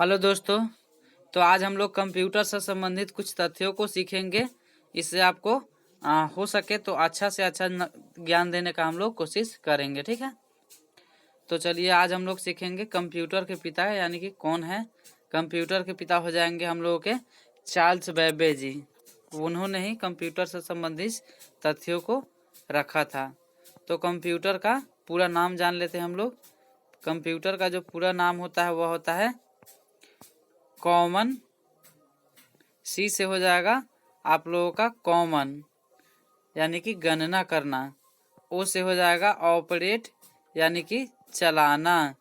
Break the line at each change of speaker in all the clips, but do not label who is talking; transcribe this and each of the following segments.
Hello दोस्तों। तो आज हम लोग कंप्यूटर से संबंधित कुछ तथ्यों को सीखेंगे। इससे आपको हो सके तो अच्छा से अच्छा ज्ञान देने का हम लोग कोशिश करेंगे, ठीक है। तो चलिए आज हम लोग सीखेंगे कंप्यूटर के पिता यानी कि कौन है। कंप्यूटर के पिता हो जाएंगे हम लोगों के चार्ल्स बेबेज जी। उन्होंने ही कंप्यूटर से संबंधित तथ्यों को रखा था। तो कंप्यूटर का पूरा नाम जान लेते हैं हम लोग। कंप्यूटर का जो पूरा नाम होता है वह होता है कॉमन। सी से हो जाएगा आप लोगों का कॉमन यानी कि गणना करना। ओ से हो जाएगा ऑपरेट यानी कि चलाना।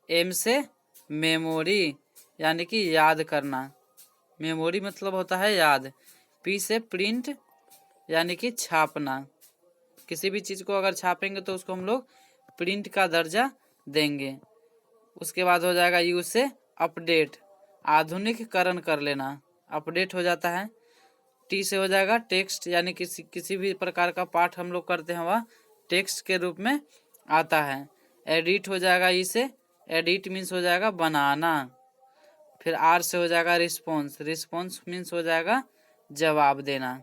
एम से मेमोरी यानी कि याद करना। मेमोरी मतलब होता है याद। पी से प्रिंट यानी कि छापना। किसी भी चीज़ को अगर छापेंगे तो उसको हम लोग प्रिंट का दर्जा देंगे। उसके बाद हो जाएगा यू से अपडेट, आधुनिकीकरण कर लेना, अपडेट हो जाता है। टी से हो जाएगा टेक्स्ट यानी किसी भी प्रकार का पाठ हम लोग करते हैं वह टेक्स्ट के रूप में आता है। एडिट हो जाएगा ई से, एडिट मीन्स हो जाएगा बनाना। फिर आर से हो जाएगा रिस्पॉन्स, रिस्पॉन्स मीन्स हो जाएगा जवाब देना।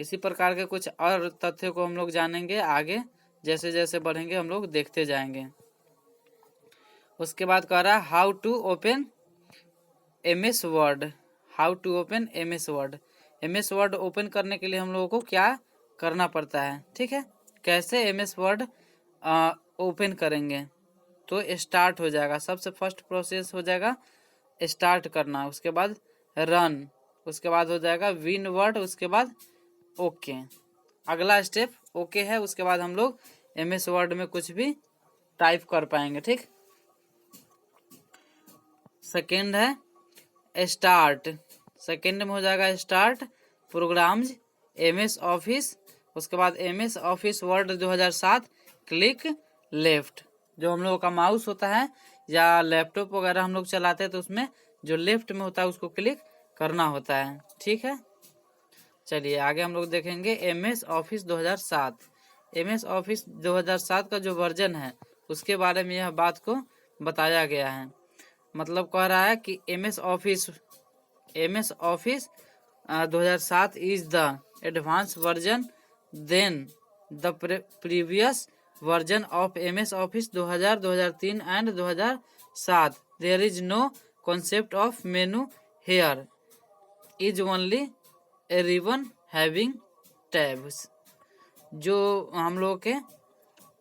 इसी प्रकार के कुछ और तथ्यों को हम लोग जानेंगे आगे, जैसे जैसे बढ़ेंगे हम लोग देखते जाएंगे। उसके बाद कह रहा है how to open MS Word. How to open MS Word. MS Word ओपन करने के लिए हम लोगों को क्या करना पड़ता है, ठीक है। कैसे MS वर्ड ओपन करेंगे तो स्टार्ट हो जाएगा। सबसे फर्स्ट प्रोसेस हो जाएगा स्टार्ट करना। उसके बाद रन, उसके बाद हो जाएगा विन वर्ड, उसके बाद ओके। अगला स्टेप ओके है। उसके बाद हम लोग MS वर्ड में कुछ भी टाइप कर पाएंगे, ठीक। सेकेंड है स्टार्ट। सेकेंड में हो जाएगा स्टार्ट प्रोग्राम्स MS ऑफिस। उसके बाद MS office Word 2007 click left. जो हम लोगों का माउस होता है या लैपटॉप वगैरह हम लोग चलाते हैं तो उसमें जो लेफ्ट में होता है उसको क्लिक करना होता है, ठीक है। चलिए आगे हम लोग देखेंगे MS ऑफिस 2007। MS ऑफिस 2007 का जो वर्जन है उसके बारे में यह बात को बताया गया है। मतलब कह रहा है कि MS office 2007 is the advance version than the previous version of MS office 2000, 2003 and 2007। There is no concept of menu here, is only a ribbon having tabs. जो हम लोग के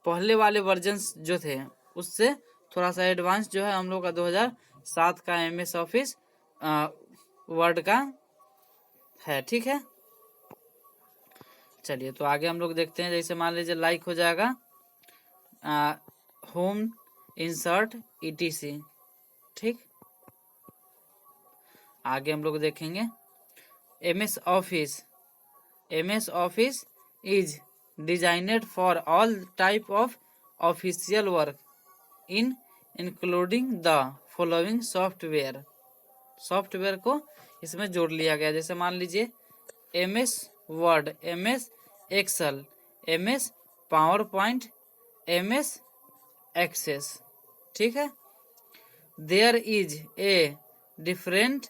पहले वाले वर्जन्स जो थे उससे थोड़ा सा एडवांस जो है हम लोग का 2007 का MS ऑफिस वर्ड का है, ठीक है। चलिए तो आगे हम लोग देखते हैं। जैसे मान लीजिए लाइक हो जाएगा होम इंसर्ट ETC, ठीक। आगे हम लोग देखेंगे MS office is designed for all type of official work including the following software. Software को इसमें जोड़ लिया गया। जैसे मान लीजिए MS Word, MS Excel, MS PowerPoint, MS Access, ठीक है। There is a different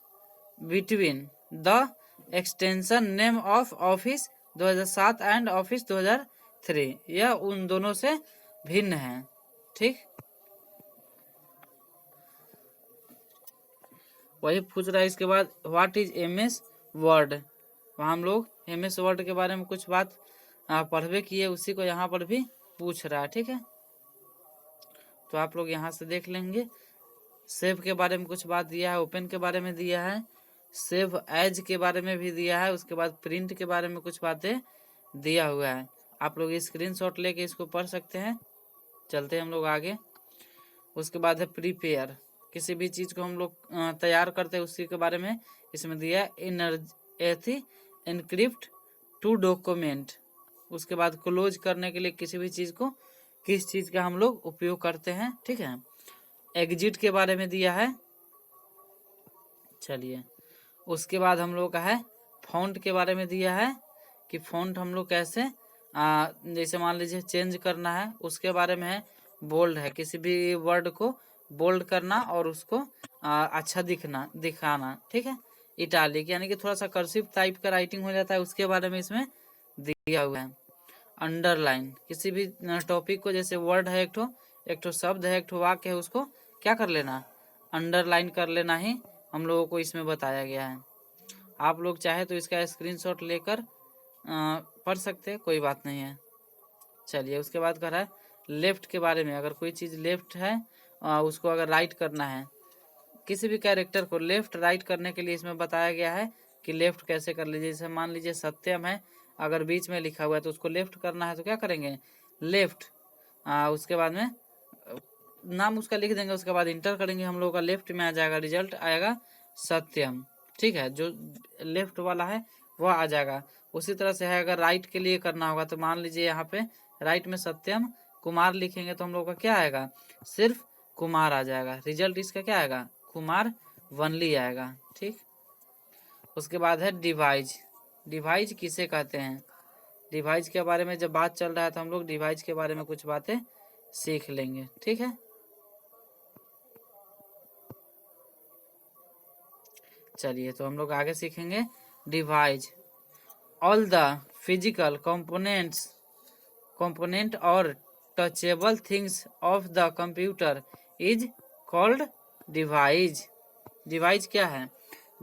between the extension name of office 2007 and office 2003। यह उन दोनों से भिन्न है, ठीक। वही पूछ रहा है इसके बाद व्हाट इज MS वर्ड। वहाँ हम लोग MS वर्ड के बारे में कुछ बात पढ़वे किए, उसी को यहाँ पर भी पूछ रहा है, ठीक है। तो आप लोग यहाँ से देख लेंगे। सेव के बारे में कुछ बात दिया है, ओपन के बारे में दिया है, सेव एज के बारे में भी दिया है, उसके बाद प्रिंट के बारे में कुछ बातें दिया हुआ है। आप लोग स्क्रीनशॉट लेके इसको पढ़ सकते हैं। चलते हैं हम लोग आगे। उसके बाद है प्रीपेयर। किसी भी चीज़ को हम लोग तैयार करते हैं उसी के बारे में इसमें दिया है। Encrypt to document. उसके बाद क्लोज करने के लिए किसी भी चीज़ को किस चीज़ का हम लोग उपयोग करते हैं, ठीक है। एग्जिट के बारे में दिया है। चलिए उसके बाद हम लोग का है फॉन्ट के बारे में दिया है कि फॉन्ट हम लोग कैसे जैसे मान लीजिए चेंज करना है उसके बारे में है। बोल्ड है, किसी भी वर्ड को बोल्ड करना और उसको अच्छा दिखाना, ठीक है। इटालिक यानी कि थोड़ा सा कर्सिव टाइप का राइटिंग हो जाता है, उसके बारे में इसमें दिया हुआ है। अंडरलाइन, किसी भी टॉपिक को, जैसे वर्ड है एक ठो शब्द है, एक ठो वाक्य है, उसको क्या कर लेना, अंडरलाइन कर लेना ही हम लोगों को इसमें बताया गया है। आप लोग चाहे तो इसका स्क्रीनशॉट लेकर पढ़ सकते हैं, कोई बात नहीं है। चलिए, उसके बाद कर रहा है लेफ्ट के बारे में। अगर कोई चीज़ लेफ्ट है उसको अगर राइट करना है, किसी भी कैरेक्टर को लेफ्ट राइट करने के लिए इसमें बताया गया है कि लेफ्ट कैसे कर लीजिए। जैसे मान लीजिए सत्यम है, अगर बीच में लिखा हुआ है तो उसको लेफ्ट करना है तो क्या करेंगे, लेफ्ट, उसके बाद में नाम उसका लिख देंगे, उसके बाद इंटर करेंगे, हम लोग का लेफ्ट में आ जाएगा, रिजल्ट आएगा सत्यम, ठीक है। जो लेफ्ट वाला है वह आ जाएगा। उसी तरह से है, अगर राइट के लिए करना होगा तो मान लीजिए यहाँ पे राइट में सत्यम कुमार लिखेंगे तो हम लोग का क्या आएगा, सिर्फ कुमार आ जाएगा, रिजल्ट इसका क्या आएगा, कुमार वनली आएगा, ठीक। उसके बाद है डिवाइज। डिवाइज किसे कहते हैं, डिवाइज के बारे में जब बात चल रहा है तो हम लोग डिवाइज के बारे में कुछ बातें सीख लेंगे, ठीक है। चलिए, तो हम लोग आगे सीखेंगे devices. All the physical component और touchable things of the computer is called devices. Devices क्या है,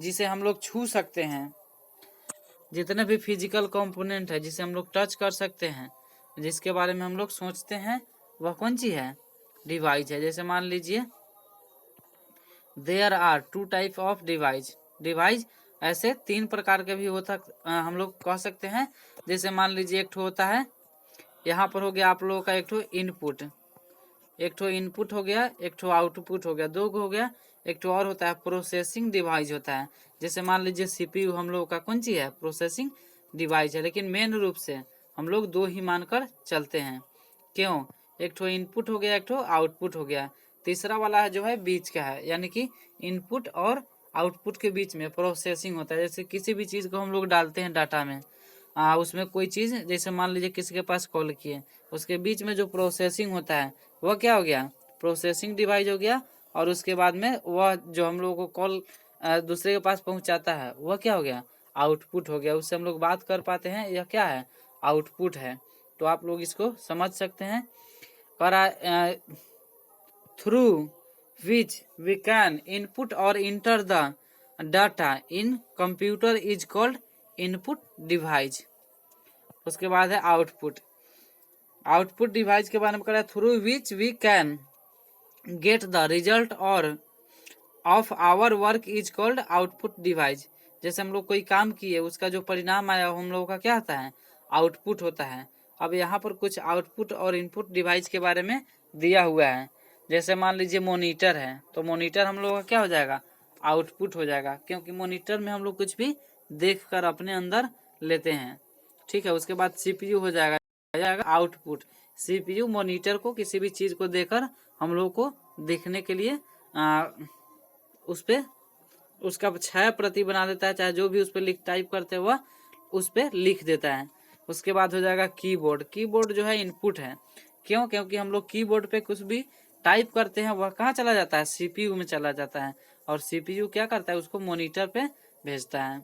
जिसे हम लोग छू सकते हैं, जितने भी फिजिकल कंपोनेंट है जिसे हम लोग टच कर सकते हैं, जिसके बारे में हम लोग सोचते हैं, वह कौन सी है, डिवाइज है। जैसे मान लीजिए there are two type of devices. Devices ऐसे तीन प्रकार के भी होता हम लोग कह सकते हैं। जैसे मान लीजिए एक ठो होता है, यहाँ पर हो गया आप लोगों का एक ठो इनपुट, एक ठो इनपुट हो गया, एक ठो आउटपुट हो गया, दो हो गया। एक ठो और होता है प्रोसेसिंग डिवाइस होता है। जैसे मान लीजिए सीपीयू हम लोगों का कौन सी है, प्रोसेसिंग डिवाइस है, लेकिन मेन रूप से हम लोग दो ही मानकर चलते हैं। क्यों, एक ठो इनपुट हो गया, एक ठो आउटपुट हो गया, तीसरा वाला है जो है बीच का है, यानी कि इनपुट और आउटपुट के बीच में प्रोसेसिंग होता है। जैसे किसी भी चीज़ को हम लोग डालते हैं डाटा में, उसमें कोई चीज़, जैसे मान लीजिए किसी के पास कॉल किए, उसके बीच में जो प्रोसेसिंग होता है वह क्या हो गया, प्रोसेसिंग डिवाइस हो गया। और उसके बाद में वह जो हम लोगों को कॉल दूसरे के पास पहुंचाता है वह क्या हो गया, आउटपुट हो गया। उससे हम लोग बात कर पाते हैं, यह क्या है, आउटपुट है। तो आप लोग इसको समझ सकते हैं। Through which we can input और enter the data in computer is called input device. उसके बाद है आउटपुट। आउटपुट डिवाइस के बारे में करें, through which we can get the result और of our work is called output device. जैसे हम लोग कोई काम किए, उसका जो परिणाम आया हम लोगों का क्या होता है, आउटपुट होता है। अब यहाँ पर कुछ आउटपुट और इनपुट डिवाइस के बारे में दिया हुआ है। जैसे मान लीजिए मॉनिटर है, तो मॉनिटर हम लोग का क्या हो जाएगा, आउटपुट हो जाएगा, क्योंकि मॉनिटर में हम लोग कुछ भी देखकर अपने अंदर लेते हैं, ठीक है। उसके बाद सीपीयू हो जाएगा आउटपुट। सीपीयू मॉनिटर को, किसी भी चीज को देकर हम लोग को देखने के लिए उस पे उसका छाया प्रति बना देता है, चाहे जो भी उस पर लिख टाइप करते हैं वह उस पर लिख देता है। उसके बाद हो जाएगा कीबोर्ड। कीबोर्ड जो है इनपुट है। क्यों, क्योंकि हम लोग कीबोर्ड पे कुछ भी टाइप करते हैं वह कहाँ चला जाता है, सीपीयू में चला जाता है, और सीपीयू क्या करता है, उसको मॉनिटर पे भेजता है।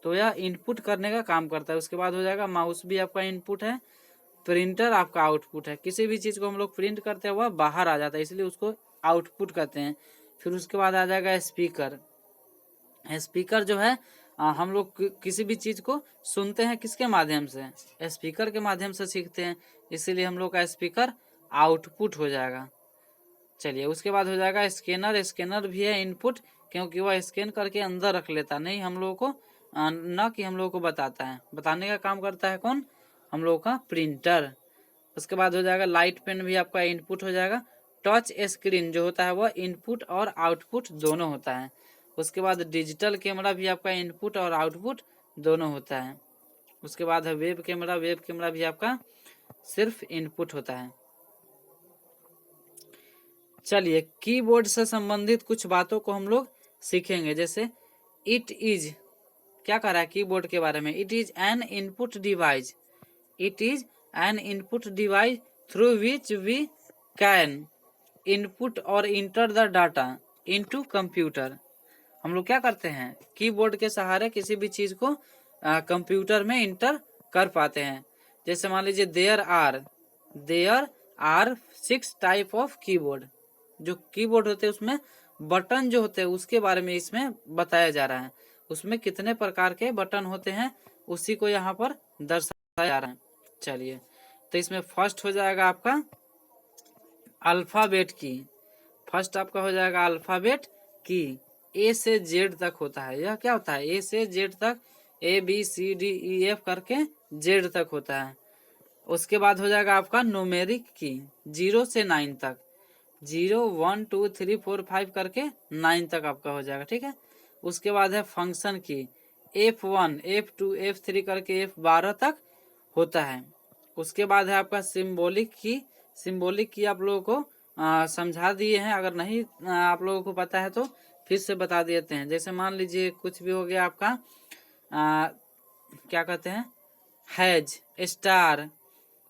तो यह इनपुट करने का काम करता है। उसके बाद हो जाएगा माउस भी आपका इनपुट है। प्रिंटर आपका आउटपुट है। किसी भी चीज को हम लोग प्रिंट करते हैं वह बाहर आ जाता है, इसलिए उसको आउटपुट कहते हैं। फिर उसके बाद आ जाएगा स्पीकर। स्पीकर जो है हम लोग किसी भी चीज को सुनते हैं किसके माध्यम से, स्पीकर के माध्यम से सीखते हैं, इसीलिए हम लोग का स्पीकर आउटपुट हो जाएगा। चलिए, उसके बाद हो जाएगा स्कैनर। स्कैनर भी है इनपुट, क्योंकि वह स्कैन करके अंदर रख लेता, नहीं हम लोगों को न कि हम लोगों को बताता है। बताने का काम करता है कौन, हम लोगों का प्रिंटर। उसके बाद हो जाएगा लाइट पेन, भी आपका इनपुट हो जाएगा। टच स्क्रीन जो होता है वह इनपुट और आउटपुट दोनों होता है। उसके बाद डिजिटल कैमरा भी आपका इनपुट और आउटपुट दोनों होता है। उसके बाद है वेब कैमरा। वेब कैमरा भी आपका सिर्फ इनपुट होता है। चलिए, कीबोर्ड से संबंधित कुछ बातों को हम लोग सीखेंगे। जैसे इट इज, क्या कह रहा है कीबोर्ड के बारे में, it is an input device. It is an input device through which we can input और enter the data into computer. हम लोग क्या करते हैं, कीबोर्ड के सहारे किसी भी चीज को कंप्यूटर में इंटर कर पाते हैं। जैसे मान लीजिए there are 6 type of keyboard. जो कीबोर्ड होते हैं उसमें बटन जो होते हैं उसके बारे में इसमें बताया जा रहा है, उसमें कितने प्रकार के बटन होते हैं उसी को यहाँ पर दर्शाया जा रहा है। चलिए, तो इसमें फर्स्ट हो जाएगा आपका अल्फाबेट की। फर्स्ट आपका हो जाएगा अल्फाबेट की, ए से जेड तक होता है। यह क्या होता है, ए से जेड तक, A B C D E F करके जेड तक होता है। उसके बाद हो जाएगा आपका न्यूमेरिक की, 0 से 9 तक, 0 1 2 3 4 5 करके 9 तक आपका हो जाएगा, ठीक है। उसके बाद है फंक्शन की, F1 F2 F3 करके F12 तक होता है। उसके बाद है आपका सिंबॉलिक की। सिंबॉलिक की आप लोगों को समझा दिए हैं, अगर नहीं आप लोगों को पता है तो फिर से बता देते हैं। जैसे मान लीजिए कुछ भी हो गया आपका क्या कहते हैं, हैज, स्टार,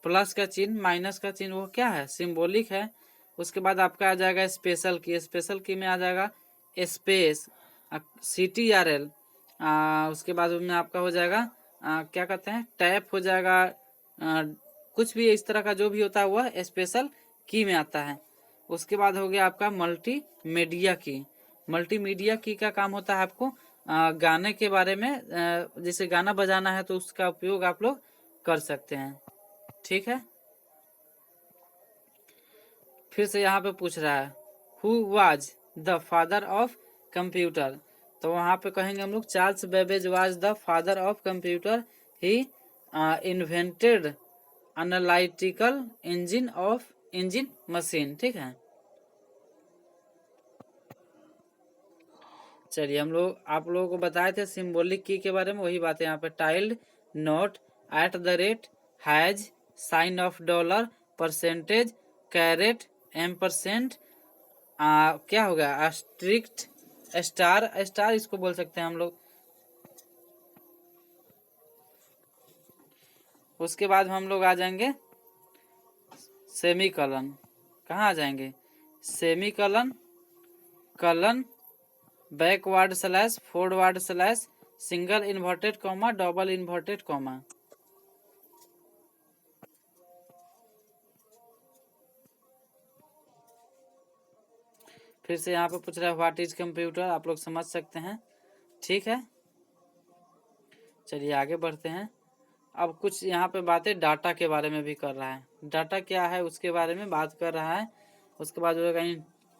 प्लस का चिन्ह, माइनस का चिन्ह, वो क्या है, सिंबॉलिक है। उसके बाद आपका आ जाएगा स्पेशल की। स्पेशल की में आ जाएगा स्पेस, CTRL। उसके बाद में आपका हो जाएगा क्या कहते हैं, टैप हो जाएगा। कुछ भी इस तरह का जो भी होता है वह स्पेशल की में आता है। उसके बाद हो गया आपका मल्टीमीडिया की। मल्टीमीडिया की का काम होता है आपको गाने के बारे में, जैसे गाना बजाना है तो उसका उपयोग आप लोग कर सकते हैं, ठीक है। फिर से यहाँ पे पूछ रहा है who was the father of computer, तो वहाँ पे कहेंगे हम लोग Charles Babbage was the father of computer. He invented analytical engine machine, ठीक है। चलिए, हम लोग आप लोगों को बताए थे सिंबॉलिक की के बारे में, वही बात है यहाँ पे। Tilde, note, at the rate, hash, sign of dollar, percentage, caret, ampersand, क्या हो गया, स्ट्रिक्ट, स्टार, स्टार इसको बोल सकते हैं हम लोग। उसके बाद हम लोग आ जाएंगे सेमी कलन। कहाँ आ जाएंगे, semi kiln, kiln, backward slash, forward slash, single inverted comma, double inverted comma. फिर से यहाँ पे पूछ रहा है व्हाट इज कंप्यूटर, आप लोग समझ सकते हैं, ठीक है। चलिए आगे बढ़ते हैं। अब कुछ यहाँ पे बातें डाटा के बारे में भी कर रहा है। डाटा क्या है उसके बारे में बात कर रहा है। उसके बाद हो जाएगा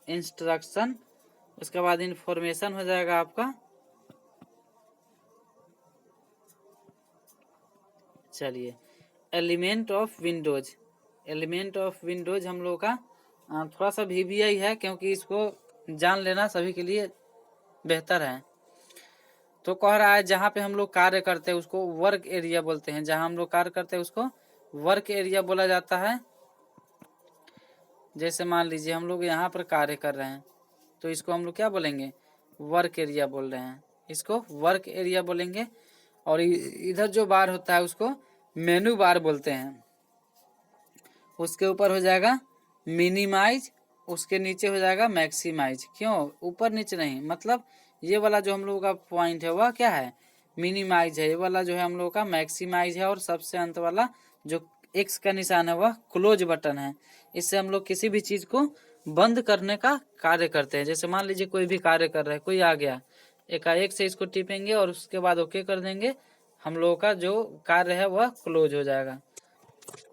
इंस्ट्रक्शन। उसके बाद इंफॉर्मेशन हो जाएगा आपका। चलिए, element of Windows. Element of Windows हम लोग का थोड़ा सा VBI है, क्योंकि इसको जान लेना सभी के लिए बेहतर है। तो कह रहा है जहाँ पे हम लोग कार्य करते हैं उसको वर्क एरिया बोलते हैं। जहाँ हम लोग कार्य करते हैं उसको वर्क एरिया बोला जाता है। जैसे मान लीजिए हम लोग यहाँ पर कार्य कर रहे हैं तो इसको हम लोग क्या बोलेंगे, वर्क एरिया बोल रहे हैं, इसको वर्क एरिया बोलेंगे। और इधर जो बार होता है उसको मेनू बार बोलते हैं। उसके ऊपर हो जाएगा मिनिमाइज, उसके नीचे हो जाएगा मैक्सिमाइज। क्यों ऊपर नीचे नहीं, मतलब ये वाला जो हम लोगों का पॉइंट है वह क्या है, मिनिमाइज है। ये वाला जो है हम लोगों का मैक्सिमाइज है। और सबसे अंत वाला जो एक्स का निशान है वह क्लोज बटन है। इससे हम लोग किसी भी चीज को बंद करने का कार्य करते हैं। जैसे मान लीजिए कोई भी कार्य कर रहे हैं, कोई आ गया, एकाएक से इसको टिपेंगे और उसके बाद ओके कर देंगे, हम लोगों का जो कार्य है वह क्लोज हो जाएगा।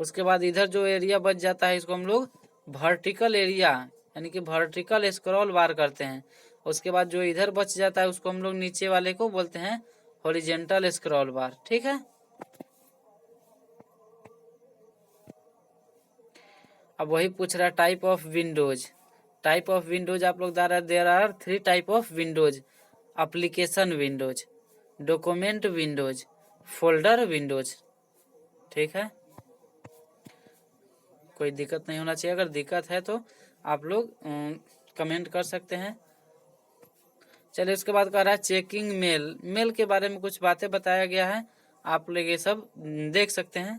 उसके बाद इधर जो एरिया बच जाता है इसको हम लोग वर्टिकल एरिया यानी कि वर्टिकल स्क्रॉल बार करते हैं। उसके बाद जो इधर बच जाता है उसको हम लोग नीचे वाले को बोलते हैं हॉरिजेंटल स्क्रॉल बार, ठीक है। अब वही पूछ रहा है type of windows. Type of windows आप लोग there are 3 type of windows. Application windows, document windows, folder windows, ठीक है। कोई दिक्कत नहीं होना चाहिए। अगर दिक्कत है तो आप लोग कमेंट कर सकते हैं। चलिए, उसके बाद कह रहा है चेकिंग मेल। मेल के बारे में कुछ बातें बताया गया है, आप लोग ये सब देख सकते हैं।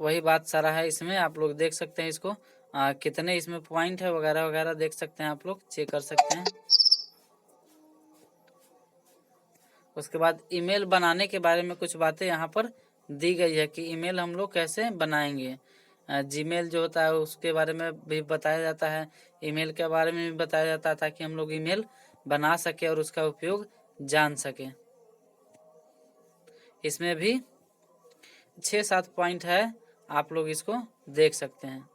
वही बात सारा है इसमें। आप लोग देख सकते हैं इसको कितने इसमें पॉइंट है वगैरह वगैरह देख सकते हैं, आप लोग चेक कर सकते हैं। उसके बाद ईमेल बनाने के बारे में कुछ बातें यहाँ पर दी गई है कि ईमेल हम लोग कैसे बनाएंगे। जीमेल जो होता है उसके बारे में भी बताया जाता है, ईमेल के बारे में भी बताया जाता है, ताकि हम लोग ईमेल बना सके और उसका उपयोग जान सके। इसमें भी 6-7 पॉइंट है, आप लोग इसको देख सकते हैं।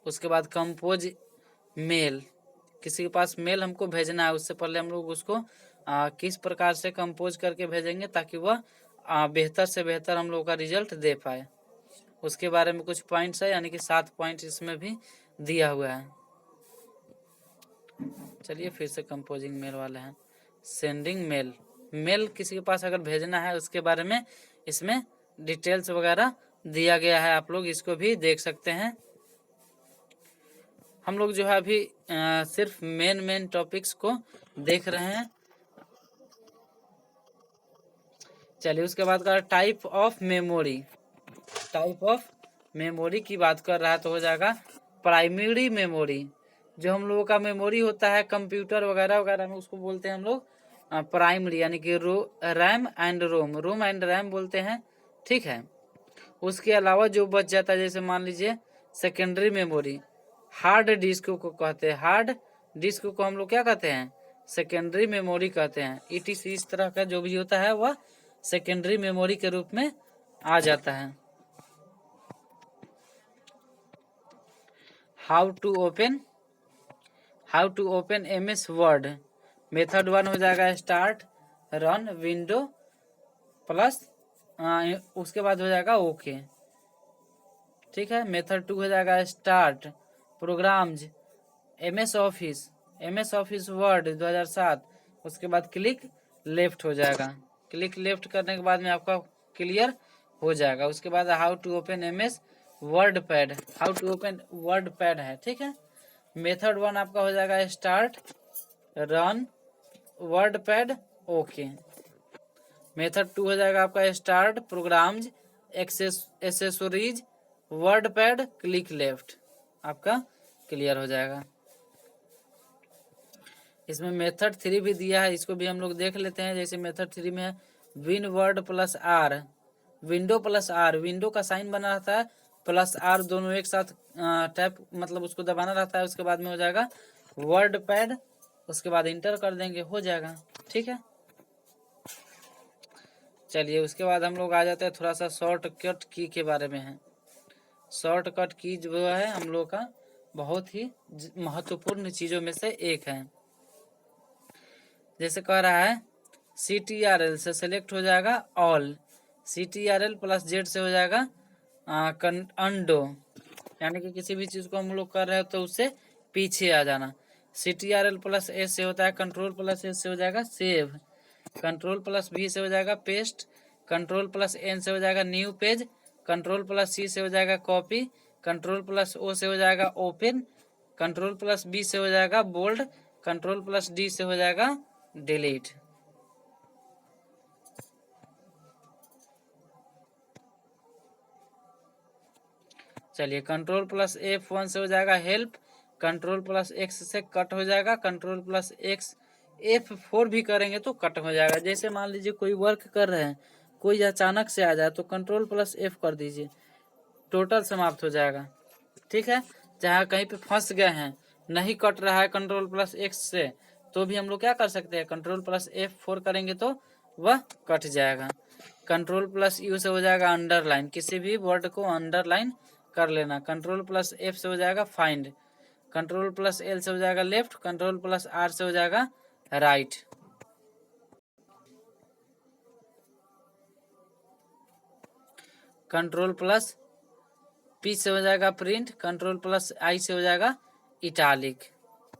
उसके बाद कंपोज मेल, किसी के पास मेल हमको भेजना है, उससे पहले हम लोग उसको किस प्रकार से कंपोज करके भेजेंगे ताकि वह बेहतर से बेहतर हम लोग का रिजल्ट दे पाए, उसके बारे में कुछ पॉइंट्स है, यानी कि 7 पॉइंट इसमें भी दिया हुआ है। चलिए फिर से कंपोजिंग मेल वाले हैं। सेंडिंग मेल, मेल किसी के पास अगर भेजना है उसके बारे में इसमें डिटेल्स वगैरह दिया गया है, आप लोग इसको भी देख सकते हैं। हम लोग जो है अभी सिर्फ मेन टॉपिक्स को देख रहे हैं। चलिए उसके बाद का type of memory, type of memory की बात कर रहा है तो हो जाएगा प्राइमरी मेमोरी। जो हम लोगों का मेमोरी होता है कंप्यूटर वगैरह वगैरह में, उसको बोलते हैं हम लोग प्राइमरी, यानी कि RAM and ROM, ROM and RAM बोलते हैं, ठीक है। उसके अलावा जो बच जाता है, जैसे मान लीजिए सेकेंडरी मेमोरी, हार्ड डिस्क को कहते हैं, हार्ड डिस्क को हम लोग क्या कहते हैं, सेकेंडरी मेमोरी कहते हैं। ETC इस तरह का जो भी होता है वह सेकेंडरी मेमोरी के रूप में आ जाता है। How to open MS Word, method 1 हो जाएगा स्टार्ट रन विंडो प्लस, उसके बाद हो जाएगा ओके, ठीक है। मेथड 2 हो जाएगा start programs MS office Word 2007, उसके बाद क्लिक लेफ्ट हो जाएगा, क्लिक लेफ्ट करने के बाद में आपका क्लियर हो जाएगा। उसके बाद how to open MS WordPad, how to open WordPad है, ठीक है। मेथड 1 आपका हो जाएगा start run WordPad okay. Method 2 हो जाएगा आपका start programs accessories WordPad click left, आपका क्लियर हो जाएगा। इसमें मेथड 3 भी दिया है, इसको भी हम लोग देख लेते हैं। जैसे मेथड 3 में है win word plus R, window plus R, window का साइन बना रहता है प्लस आर, दोनों एक साथ टैप मतलब उसको दबाना रहता है। उसके बाद में हो जाएगा वर्ड पैड, उसके बाद इंटर कर देंगे, हो जाएगा, ठीक है। चलिए उसके बाद हम लोग आ जाते हैं थोड़ा सा शॉर्टकट की के बारे में है। शॉर्टकट की जो है हम लोग का बहुत ही महत्वपूर्ण चीज़ों में से एक है। जैसे कह रहा है CTRL से सेलेक्ट हो जाएगा ऑल, CTRL प्लस Z से हो जाएगा अंडो, यानी कि किसी भी चीज़ को हम लोग कर रहे हो तो उससे पीछे आ जाना। CTRL प्लस S से होता है कंट्रोल प्लस S से हो जाएगा सेव, कंट्रोल प्लस V से हो जाएगा पेस्ट, कंट्रोल प्लस N से हो जाएगा new page, control plus C से हो जाएगा कॉपी, कंट्रोल प्लस O से हो जाएगा ओपन, कंट्रोल प्लस B से हो जाएगा बोल्ड, कंट्रोल प्लस D से हो जाएगा डिलीट। चलिए कंट्रोल प्लस F1 से हो जाएगा हेल्प, कंट्रोल प्लस X से कट हो जाएगा, कंट्रोल प्लस X F4 भी करेंगे तो कट हो जाएगा। जैसे मान लीजिए कोई वर्क कर रहे हैं, कोई अचानक से आ जाए तो कंट्रोल प्लस F कर दीजिए, टोटल समाप्त हो जाएगा, ठीक है। जहाँ कहीं पे फंस गए हैं, नहीं कट रहा है कंट्रोल प्लस X से, तो भी हम लोग क्या कर सकते हैं, कंट्रोल प्लस F4 करेंगे तो वह कट जाएगा। कंट्रोल प्लस U से हो जाएगा अंडरलाइन, किसी भी वर्ड को अंडरलाइन कर लेना। कंट्रोल प्लस F से हो जाएगा फाइंड, कंट्रोल प्लस L से हो जाएगा लेफ्ट, कंट्रोल प्लस R से हो जाएगा राइट। कंट्रोल प्लस P से हो जाएगा प्रिंट, कंट्रोल प्लस I से हो जाएगा इटालिक,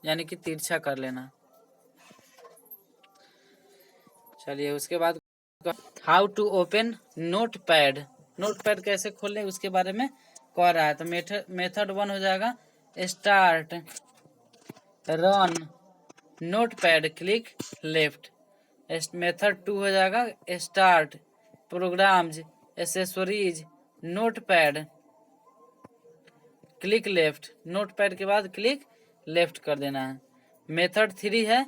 यानी कि तिरछा कर लेना। चलिए उसके बाद how to open notepad, notepad कैसे खोलें उसके बारे में कह रहा है। तो मेथड 1 हो जाएगा start run notepad click left, method 2 हो जाएगा start programs accessories, notepad, click left, notepad के बाद क्लिक लेफ्ट कर देना है। मेथड 3 है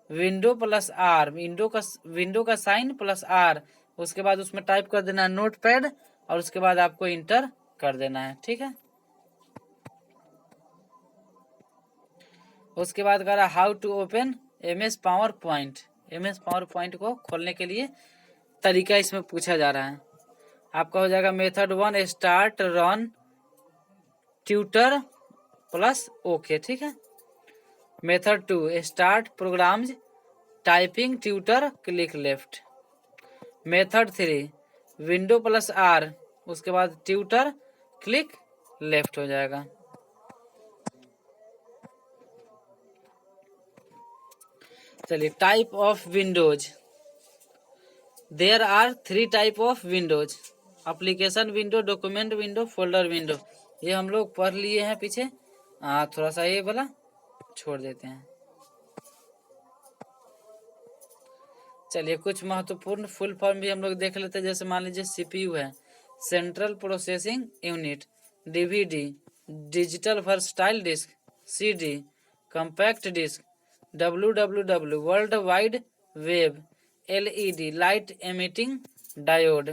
विंडो प्लस आर, विंडो का साइन प्लस आर, उसके बाद उसमें टाइप कर देना है नोटपैड और उसके बाद आपको इंटर कर देना है। ठीक है, उसके बाद कह रहा how to open MS PowerPoint. MS PowerPoint को खोलने के लिए तरीका इसमें पूछा जा रहा है। आपका हो जाएगा method 1 start run tutor plus okay. ठीक है, method 2 start programs typing tutor click left. Method 3 window plus R, उसके बाद ट्यूटर क्लिक लेफ्ट हो जाएगा। चलिए, type of windows, there are 3 type of windows, application window, document window, folder window. ये हम लोग पढ़ लिए हैं पीछे, थोड़ा सा ये वाला छोड़ देते हैं। चलिए, कुछ महत्वपूर्ण फुल फॉर्म भी हम लोग देख लेते हैं। जैसे मान लीजिए CPU है central processing unit, DVD digital versatile disc, CD compact disc, WWW world wide web, LED light emitting diode,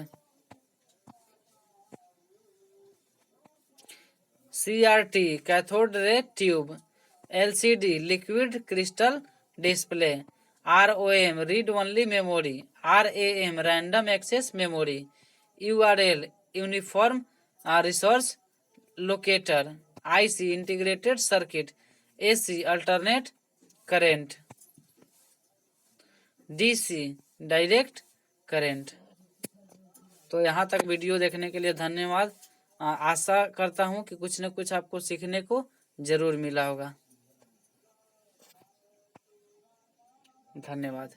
CRT cathode ray tube, LCD liquid crystal display, ROM read only memory, RAM random access memory, URL uniform resource locator, IC integrated circuit, AC alternate current, DC direct current. तो यहाँ तक video देखने के लिए धन्यवाद। आशा करता हूँ कि कुछ न कुछ आपको सीखने को जरूर मिला होगा। धन्यवाद।